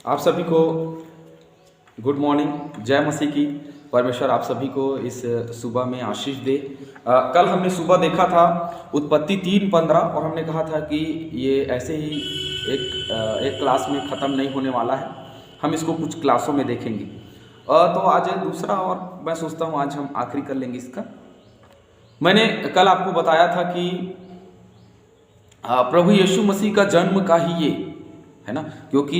आप सभी को गुड मॉर्निंग, जय मसीह की। परमेश्वर आप सभी को इस सुबह में आशीष दे। कल हमने सुबह देखा था उत्पत्ति 3:15 और हमने कहा था कि ये ऐसे ही एक क्लास में ख़त्म नहीं होने वाला है, हम इसको कुछ क्लासों में देखेंगे। तो आज दूसरा और मैं सोचता हूँ आज हम आखिरी कर लेंगे इसका। मैंने कल आपको बताया था कि प्रभु यीशु मसीह का जन्म का ही ये है ना, क्योंकि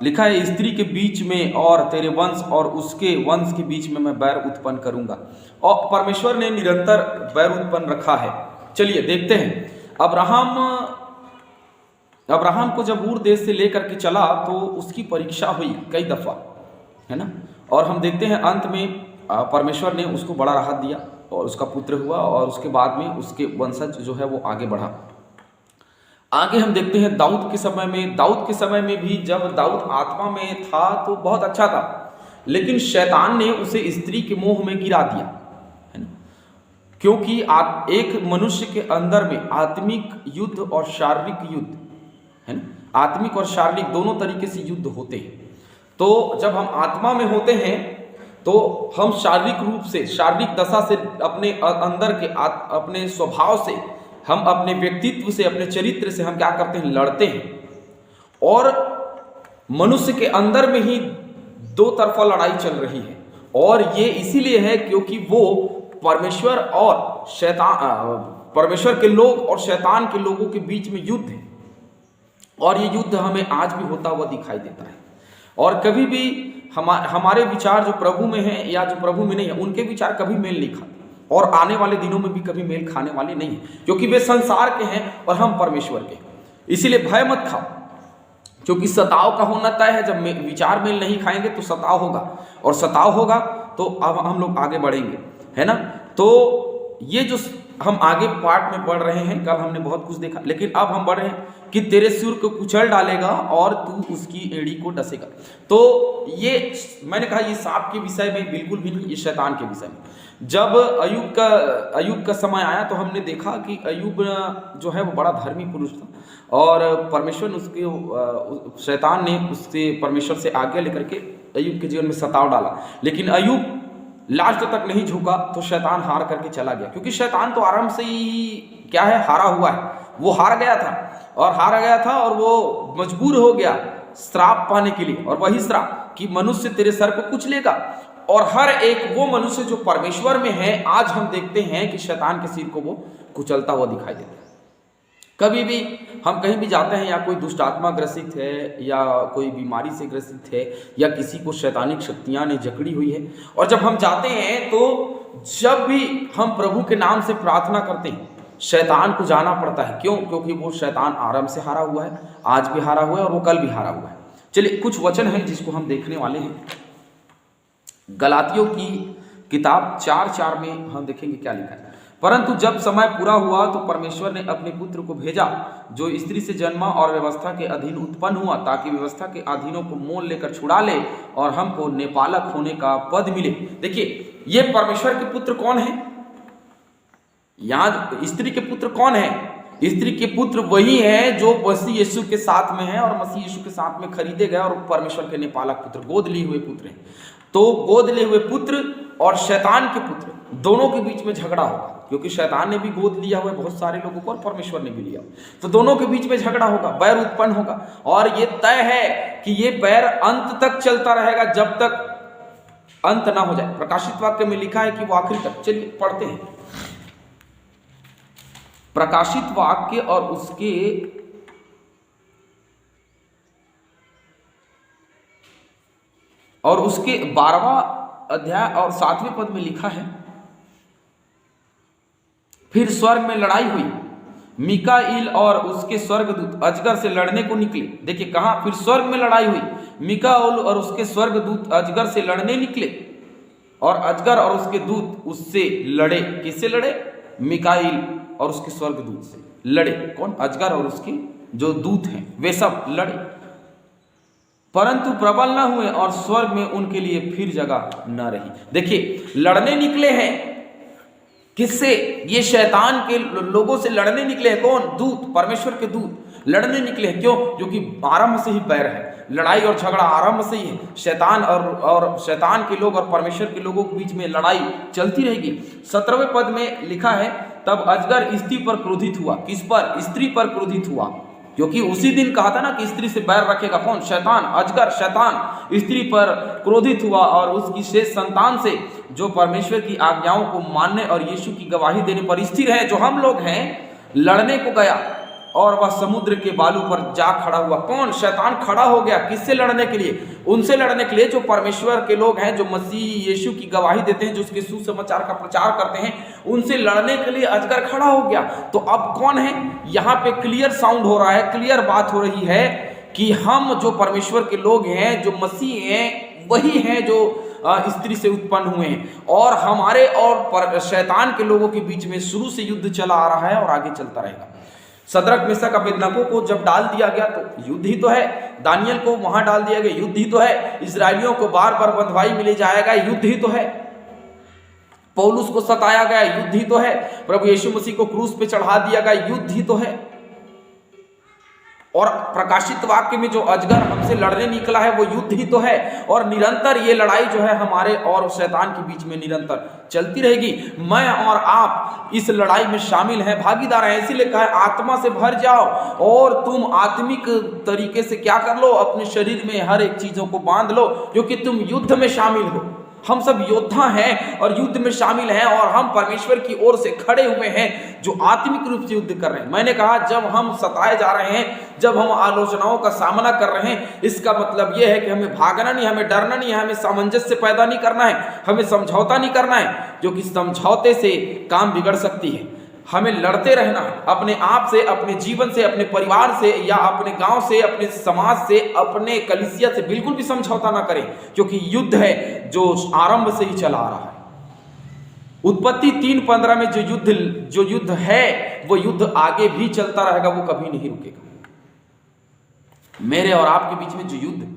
लिखा है स्त्री के बीच में और तेरे वंश और उसके वंश के बीच में मैं बैर उत्पन्न करूंगा। और परमेश्वर ने निरंतर बैर उत्पन्न रखा है। चलिए देखते हैं। अब्राहम को जब ऊर देश से लेकर के चला तो उसकी परीक्षा हुई कई दफा, है ना। और हम देखते हैं अंत में परमेश्वर ने उसको बड़ा राहत दिया और उसका पुत्र हुआ और उसके बाद में उसके वंशज जो है वो आगे बढ़ा। आगे हम देखते हैं दाऊद के समय में भी जब दाऊद आत्मा में था तो बहुत अच्छा था, लेकिन शैतान ने उसे स्त्री के मोह में गिरा दिया, है ना। क्योंकि एक मनुष्य के अंदर में आत्मिक युद्ध और शारीरिक युद्ध, है ना, आत्मिक और शारीरिक दोनों तरीके से युद्ध होते हैं। तो जब हम आत्मा में होते हैं तो हम शारीरिक रूप से, शारीरिक दशा से, अपने अंदर के अपने स्वभाव से, हम अपने व्यक्तित्व से, अपने चरित्र से हम क्या करते हैं, लड़ते हैं। और मनुष्य के अंदर में ही दो तरफा लड़ाई चल रही है। और ये इसीलिए है क्योंकि वो परमेश्वर और शैतान, परमेश्वर के लोग और शैतान के लोगों के बीच में युद्ध है। और ये युद्ध हमें आज भी होता हुआ दिखाई देता है। और कभी भी हमारे विचार जो प्रभु में हैं या जो प्रभु में नहीं है, उनके विचार कभी मेल नहीं खाते और आने वाले दिनों में भी कभी मेल खाने वाले नहीं है, क्योंकि वे संसार के हैं और हम परमेश्वर के। इसीलिए भय मत खाओ, क्योंकि सताव का होना तय है। जब विचार मेल नहीं खाएंगे तो सताव होगा, और सताव होगा तो अब हम लोग आगे बढ़ेंगे, है ना। तो ये जो हम आगे पार्ट में बढ़ रहे हैं, कल हमने बहुत कुछ देखा, लेकिन अब हम बढ़ रहे हैं कि तेरे सिर को कुचल डालेगा और तू उसकी एड़ी को डसेगा। तो ये मैंने कहा ये सांप के विषय में बिल्कुल भी नहीं, ये शैतान के विषय में। जब अयूब का समय आया तो हमने देखा कि अयूब जो है वो बड़ा धर्मी पुरुष था, और परमेश्वर ने उसके, शैतान ने उससे, परमेश्वर से आज्ञा लेकर के अयूब के जीवन में सताव डाला। लेकिन अयूब लास्ट तक नहीं झुका तो शैतान हार करके चला गया, क्योंकि शैतान तो आराम से ही क्या है, हारा हुआ है। वो हार गया था और वो मजबूर हो गया श्राप पाने के लिए, और वही श्राप कि मनुष्य तेरे सर को कुचलेगा। और हर एक वो मनुष्य जो परमेश्वर में है, आज हम देखते हैं कि शैतान के सिर को वो कुचलता हुआ दिखाई देता है। कभी भी हम कहीं भी जाते हैं, या कोई दुष्ट आत्मा ग्रसित है, या कोई बीमारी से ग्रसित है, या किसी को शैतानिक शक्तियां ने जकड़ी हुई है, और जब हम जाते हैं तो जब भी हम प्रभु के नाम से प्रार्थना करते हैं, शैतान को जाना पड़ता है। क्यों? क्योंकि वो शैतान आराम से हारा हुआ है, आज भी हारा हुआ है और वो कल भी हारा हुआ है। चलिए कुछ वचन है जिसको हम देखने वाले हैं। गलातियों की किताब 4:4 में हम देखेंगे क्या लिखा है। परंतु जब समय पूरा हुआ तो परमेश्वर ने अपने पुत्र को भेजा, जो स्त्री से जन्मा और व्यवस्था के अधीन उत्पन्न हुआ, ताकि व्यवस्था के अधीनों को मोल लेकर छुड़ा ले और हमको नेपालक होने का पद मिले। देखिए ये परमेश्वर के पुत्र कौन है? यहाँ स्त्री के पुत्र कौन है? स्त्री के पुत्र वही है जो मसीह यीशु के साथ में है, और मसीह यीशु के साथ में खरीदे गए और परमेश्वर के नेपालक पुत्र, गोद लिए हुए पुत्र हैं। तो गोद लिए हुए पुत्र और शैतान के पुत्र दोनों के बीच में झगड़ा होगा, क्योंकि शैतान ने भी गोद लिया हुआ है बहुत सारे लोगों को और परमेश्वर ने भी लिया, तो दोनों के बीच में झगड़ा होगा, बैर उत्पन्न होगा। और ये तय है कि ये बैर अंत तक चलता रहेगा, जब तक अंत ना हो जाए। प्रकाशित वाक्य में लिखा है कि वो आखिरी तक। चलिए पढ़ते हैं प्रकाशित वाक्य और उसके 12वां अध्याय और 7वें पद में लिखा है, फिर स्वर्ग में लड़ाई हुई, मिकाईल और उसके स्वर्गदूत अजगर से लड़ने को निकले। देखिए कहां, फिर स्वर्ग में लड़ाई हुई, मिकाईल और उसके स्वर्गदूत अजगर से लड़ने निकले, और अजगर और उसके दूत उससे लड़े। किससे लड़े? मिकाईल और उसके स्वर्गदूत से लड़े। कौन? अजगर और उसके जो दूत हैं वे सब लड़े, परंतु प्रबल न हुए और स्वर्ग में उनके लिए फिर जगह न रही। देखिए लड़ने निकले हैं, किससे? ये शैतान के लोगों से लड़ने निकले हैं। कौन? दूत, परमेश्वर के दूत। लड़ने निकले हैं। क्यों? क्योंकि आरंभ से ही बैर है, लड़ाई और झगड़ा आरंभ से ही है। शैतान और शैतान के लोग और परमेश्वर के लोगों के बीच में लड़ाई चलती रहेगी। 17वें पद में लिखा है, तब अजगर स्त्री पर क्रोधित हुआ। किस पर? स्त्री पर क्रोधित हुआ। क्योंकि उसी दिन कहा था ना कि स्त्री से बैर रखेगा कौन? शैतान। अजगर शैतान स्त्री पर क्रोधित हुआ और उसकी शेष संतान से, जो परमेश्वर की आज्ञाओं को मानने और यीशु की गवाही देने पर स्थिर है, जो हम लोग हैं, लड़ने को गया और वह समुद्र के बालू पर जा खड़ा हुआ। कौन? शैतान खड़ा हो गया। किससे लड़ने के लिए? उनसे लड़ने के लिए जो परमेश्वर के लोग हैं, जो मसीह यीशु की गवाही देते हैं, जो उसके सुसमाचार का प्रचार करते हैं, उनसे लड़ने के लिए अजगर खड़ा हो गया। तो अब कौन है? यहाँ पे क्लियर साउंड हो रहा है, क्लियर बात हो रही है कि हम जो परमेश्वर के लोग हैं, जो मसीह हैं, वही हैं जो स्त्री से उत्पन्न हुए हैं। और हमारे और शैतान के लोगों के बीच में शुरू से युद्ध चला आ रहा है और आगे चलता रहेगा। सदरक मेशक अबेदनगो को जब डाल दिया गया तो युद्ध ही तो है। दानियल को वहां डाल दिया गया, युद्ध ही तो है। इजरायलियों को बार बार बंधवाई में ले जाया गया, युद्ध ही तो है। पौलुस को सताया गया, युद्ध ही तो है। प्रभु यीशु मसीह को क्रूस पे चढ़ा दिया गया, युद्ध ही तो है। और प्रकाशित वाक्य में जो अजगर हमसे लड़ने निकला है, वो युद्ध ही तो है। और निरंतर ये लड़ाई जो है हमारे और शैतान के बीच में निरंतर चलती रहेगी। मैं और आप इस लड़ाई में शामिल हैं, भागीदार हैं। इसीलिए कहा है, आत्मा से भर जाओ और तुम आत्मिक तरीके से क्या कर लो? अपने शरीर में हर एक चीजों को बांध लो, क्योंकि तुम युद्ध में शामिल हो। हम सब योद्धा हैं और युद्ध में शामिल हैं, और हम परमेश्वर की ओर से खड़े हुए हैं जो आत्मिक रूप से युद्ध कर रहे हैं। मैंने कहा, जब हम सताए जा रहे हैं, जब हम आलोचनाओं का सामना कर रहे हैं, इसका मतलब यह है कि हमें भागना नहीं, हमें डरना नहीं है, हमें सामंजस्य पैदा नहीं करना है, हमें समझौता नहीं करना है, क्योंकि समझौते से काम बिगड़ सकती है। हमें लड़ते रहना है अपने आप से, अपने जीवन से, अपने परिवार से, या अपने गांव से, अपने समाज से, अपने कलीसिया से बिल्कुल भी समझौता ना करें, क्योंकि युद्ध है जो आरंभ से ही चला आ रहा है। उत्पत्ति 3:15 में जो युद्ध है, वो युद्ध आगे भी चलता रहेगा, वो कभी नहीं रुकेगा। मेरे और आपके बीच में जो युद्ध,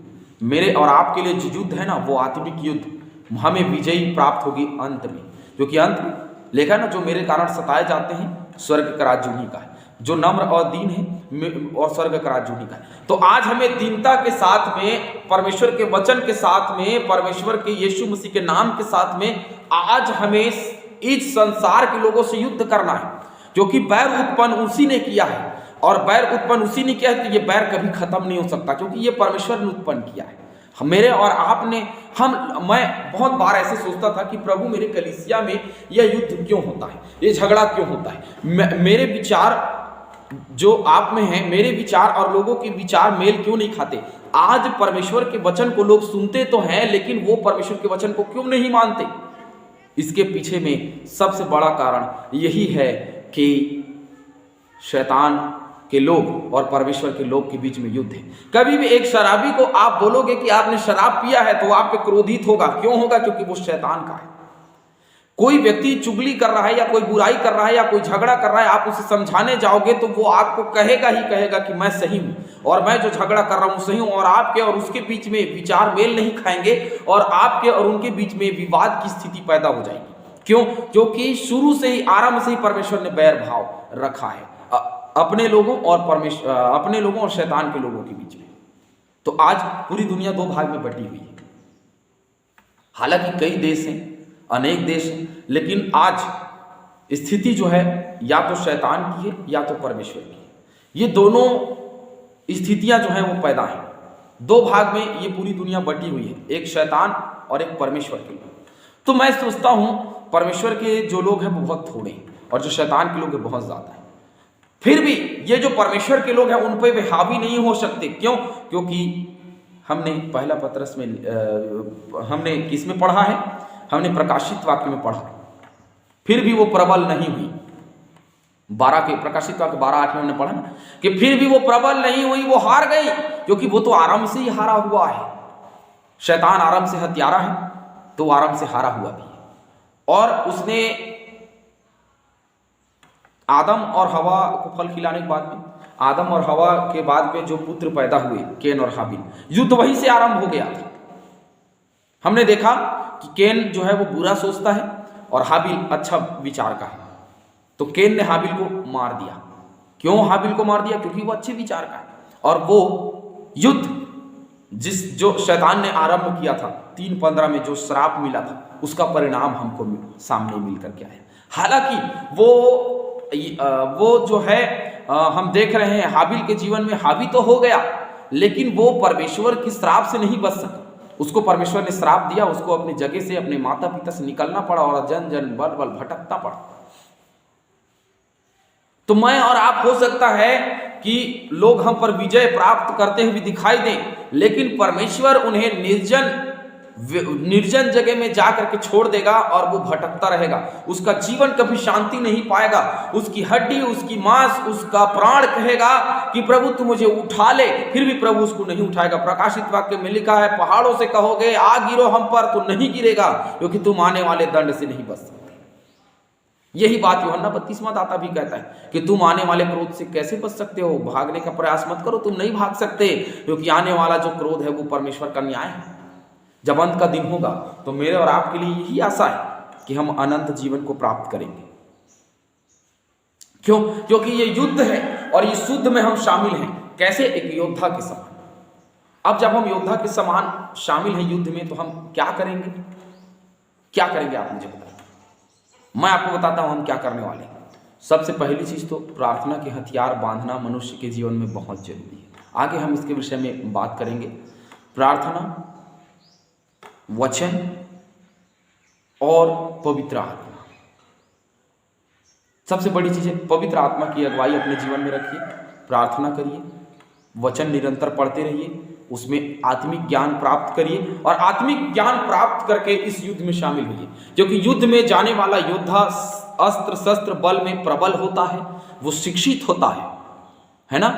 मेरे और आपके लिए जो युद्ध है ना, वो आत्मिक युद्ध, हमें विजयी प्राप्त होगी अंत में। क्योंकि अंत में लिखा ना, जो मेरे कारण सताए जाते हैं, स्वर्ग का राज्य उन्हीं का है। जो नम्र और दीन है, और स्वर्ग का राज्य उन्हीं का है। तो आज हमें दीनता के साथ में, परमेश्वर के वचन के साथ में, परमेश्वर के यीशु मसीह के नाम के साथ में, आज हमें इस संसार के लोगों से युद्ध करना है। क्योंकि बैर उत्पन्न उसी ने किया है, और बैर उत्पन्न उसी ने किया है, तो ये बैर कभी खत्म नहीं हो सकता, क्योंकि ये परमेश्वर ने उत्पन्न किया है। मेरे और आपने, मैं बहुत बार ऐसे सोचता था कि प्रभु, मेरे कलीसिया में यह युद्ध क्यों होता है, ये झगड़ा क्यों होता है, मेरे विचार जो आप में हैं, मेरे विचार और लोगों के विचार मेल क्यों नहीं खाते। आज परमेश्वर के वचन को लोग सुनते तो हैं, लेकिन वो परमेश्वर के वचन को क्यों नहीं मानते? इसके पीछे में सबसे बड़ा कारण यही है कि शैतान के लोग और परमेश्वर के लोग के बीच में युद्ध है। कभी भी एक शराबी को आप बोलोगे कि आपने शराब पिया है, तो वो आप पे क्रोधित होगा। क्यों होगा? क्योंकि वो शैतान का है। कोई व्यक्ति चुगली कर रहा है, या कोई बुराई कर रहा है, या कोई झगड़ा कर रहा है, आप उसे समझाने जाओगे तो वो आपको कहेगा ही कहेगा कि मैं सही हूं, और मैं जो झगड़ा कर रहा हूं सही हूं। और आपके और उसके बीच में विचार मेल नहीं खाएंगे, और आपके और उनके बीच में विवाद की स्थिति पैदा हो जाएगी। क्यों? क्योंकि शुरू से ही, आरंभ से ही परमेश्वर ने बैर भाव रखा है अपने लोगों और शैतान के लोगों के बीच में। तो आज पूरी दुनिया दो भाग में बटी हुई है। हालांकि कई देश हैं, अनेक देश हैं, लेकिन आज स्थिति जो है या तो शैतान की है या तो परमेश्वर की है। ये दोनों स्थितियां जो हैं वो पैदा हैं। दो भाग में ये पूरी दुनिया बटी हुई है, एक शैतान और एक परमेश्वर के लोग। तो मैं सोचता हूं परमेश्वर के जो लोग हैं वो बहुत थोड़े हैं, और जो शैतान के लोग हैं बहुत ज्यादा है। फिर भी ये जो परमेश्वर के लोग हैं उन पर वे हावी नहीं हो सकते। क्यों? क्योंकि हमने पहला पत्रस में हमने किस में पढ़ा है? हमने प्रकाशित वाक्य में पढ़ा। फिर भी वो प्रबल नहीं हुई। 12 के प्रकाशित वाक्य 12:8 में हमने पढ़ा ना कि फिर भी वो प्रबल नहीं हुई, वो हार गई, क्योंकि वो तो आरंभ से ही हारा हुआ है। शैतान आरंभ से हत्यारा है, तो आरंभ से हारा हुआ भी है। और उसने आदम और हवा को फल खिलाने के बाद में, आदम और हवा के बाद में जो पुत्र पैदा हुए, केन और हाबिल, युद्ध वहीं से आरंभ हो गया था। हमने देखा कि केन जो है वो बुरा सोचता है और हाबिल अच्छा विचार का है। तो केन ने हाबिल को मार दिया, क्यों हाबिल को मार दिया? क्योंकि वो अच्छे विचार का है, और वो युद्ध जो शैतान ने आरंभ किया था 3:15 में, जो श्राप मिला था, उसका परिणाम हमको सामने मिल करके आया। हालांकि वो जो है हम देख रहे हैं हाबिल के जीवन में हावी तो हो गया, लेकिन वो परमेश्वर की श्राप से नहीं बच सका। उसको परमेश्वर ने श्राप दिया, उसको अपनी जगह से, अपने माता पिता से निकलना पड़ा और जन जन बल बल भटकता पड़ा। तो मैं और आप, हो सकता है कि लोग हम पर विजय प्राप्त करते हुए दिखाई दें, लेकिन परमेश्वर उन्हें निर्जन जगह में जाकर के छोड़ देगा और वो भटकता रहेगा। उसका जीवन कभी शांति नहीं पाएगा। उसकी हड्डी, उसकी मांस, उसका प्राण कहेगा कि प्रभु तू मुझे उठा ले, फिर भी प्रभु उसको नहीं उठाएगा। प्रकाशित वाक्य में लिखा है, पहाड़ों से कहोगे आ गिरो हम पर, तो नहीं गिरेगा, क्योंकि तुम आने वाले दंड से नहीं बच सकते। यही बात यूहन्ना बपतिस्मा दाता भी कहता है कि तुम आने वाले क्रोध से कैसे बच सकते हो? भागने का प्रयास मत करो, तुम नहीं भाग सकते, क्योंकि आने वाला जो क्रोध है वो परमेश्वर का न्याय है। जब अंत का दिन होगा तो मेरे और आपके लिए यही आशा है कि हम अनंत जीवन को प्राप्त करेंगे। क्यों? क्योंकि ये युद्ध है और इस युद्ध में हम शामिल हैं। कैसे? एक योद्धा के समान। अब जब हम योद्धा के समान शामिल हैं युद्ध में, तो हम क्या करेंगे? क्या करेंगे आप मुझे बताइए। मैं आपको बताता हूं हम क्या करने वाले हैं। सबसे पहली चीज तो प्रार्थना के हथियार बांधना मनुष्य के जीवन में बहुत जरूरी है। आगे हम इसके विषय में बात करेंगे। प्रार्थना, वचन और पवित्र आत्मा। सबसे बड़ी चीज है पवित्र आत्मा की अगुवाई अपने जीवन में रखिए, प्रार्थना करिए, वचन निरंतर पढ़ते रहिए, उसमें आत्मिक ज्ञान प्राप्त करिए और आत्मिक ज्ञान प्राप्त करके इस युद्ध में शामिल होइए। क्योंकि युद्ध में जाने वाला योद्धा अस्त्र शस्त्र बल में प्रबल होता है, वो शिक्षित होता है ना,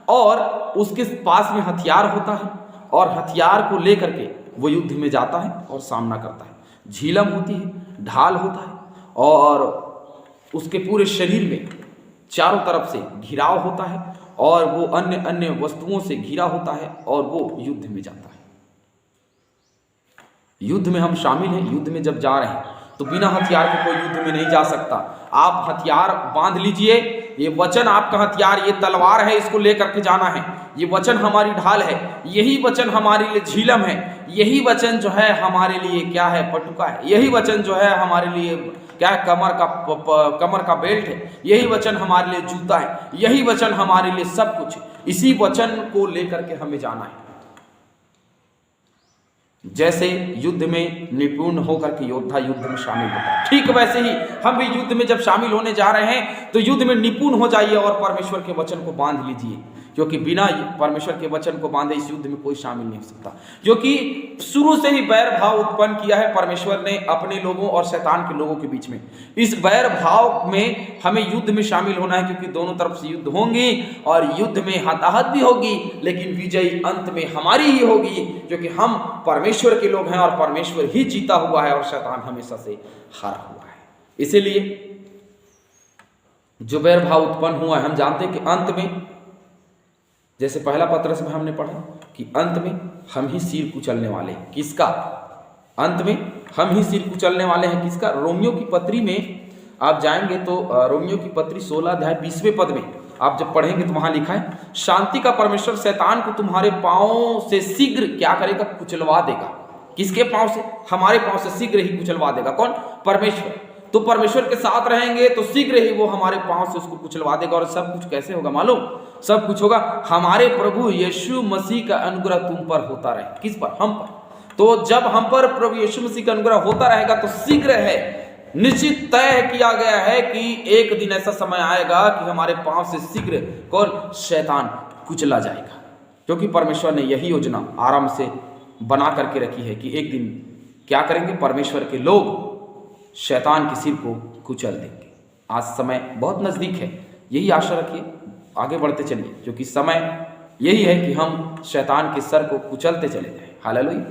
और उसके पास में हथियार होता है और हथियार को लेकर के वो युद्ध में जाता है और सामना करता है। झीलम होती है, ढाल होता है और उसके पूरे शरीर में चारों तरफ से घिराव होता है और वो अन्य अन्य वस्तुओं से घिरा होता है और वो युद्ध में जाता है। युद्ध में हम शामिल हैं। युद्ध में जब जा रहे हैं तो बिना हथियार के कोई युद्ध में नहीं जा सकता। आप हथियार बांध लीजिए। ये वचन आपका हथियार, ये तलवार है, इसको लेकर के जाना है। ये वचन हमारी ढाल है, यही वचन हमारे लिए झीलम है, यही वचन जो है हमारे लिए क्या है? पटुका है। यही वचन जो है हमारे लिए क्या है? कमर का बेल्ट है। यही वचन हमारे लिए जूता है। यही वचन हमारे लिए सब कुछ है। इसी वचन को लेकर के हमें जाना है। जैसे युद्ध में निपुण होकर के योद्धा युद्ध में शामिल होता है, ठीक वैसे ही हम भी युद्ध में जब शामिल होने जा रहे हैं तो युद्ध में निपुण हो जाइए और परमेश्वर के वचन को बांध लीजिए। क्योंकि बिना परमेश्वर के वचन को बांधे इस युद्ध में कोई शामिल नहीं हो सकता। क्योंकि शुरू से ही बैर भाव उत्पन्न किया है परमेश्वर ने अपने लोगों और शैतान के लोगों के बीच में। इस बैर भाव में हमें युद्ध में शामिल होना है, क्योंकि दोनों तरफ से युद्ध होंगे और युद्ध में हताहत भी होगी, लेकिन विजयी अंत में हमारी ही होगी, क्योंकि हम परमेश्वर के लोग हैं और परमेश्वर ही जीता हुआ है और शैतान हमेशा से हारा हुआ है। इसीलिए जो बैर भाव उत्पन्न हुआ है, हम जानते हैं कि अंत में, जैसे पहला पत्रस में हमने पढ़ा कि अंत में हम ही सिर कुचलने वाले हैं। किसका? अंत में हम ही सिर कुचलने वाले हैं। किसका? रोमियो की पत्री में आप जाएंगे तो रोमियो की पत्री 16 अध्याय 20वें पद में आप जब पढ़ेंगे तो वहां लिखा है, शांति का परमेश्वर शैतान को तुम्हारे पांव से शीघ्र क्या करेगा? कुचलवा देगा। किसके पांव से? हमारे पांव से शीघ्र ही कुचलवा देगा। कौन? परमेश्वर। तो परमेश्वर के साथ रहेंगे तो शीघ्र ही वो हमारे पांव से उसको कुचलवा देगा। और सब कुछ कैसे होगा मालूम? सब कुछ होगा हमारे प्रभु यीशु मसीह का अनुग्रह तुम पर होता रहे। किस पर? हम पर। तो जब हम पर प्रभु यीशु मसीह का अनुग्रह होता रहेगा तो शीघ्र है, निश्चित तय किया गया है कि एक दिन ऐसा समय आएगा कि हमारे पांव से शीघ्र कौन? शैतान कुचला जाएगा। क्योंकि परमेश्वर ने यही योजना आरंभ से बना करके रखी है कि एक दिन क्या करेंगे? परमेश्वर के लोग शैतान के सिर को कुचल देंगे। आज समय बहुत नजदीक है, यही आशा रखिए, आगे बढ़ते चलिए, क्योंकि समय यही है कि हम शैतान के सर को कुचलते चले जाएं। हालेलुया।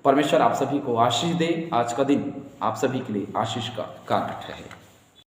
परमेश्वर आप सभी को आशीष दे। आज का दिन आप सभी के लिए आशीष का कारण रहे।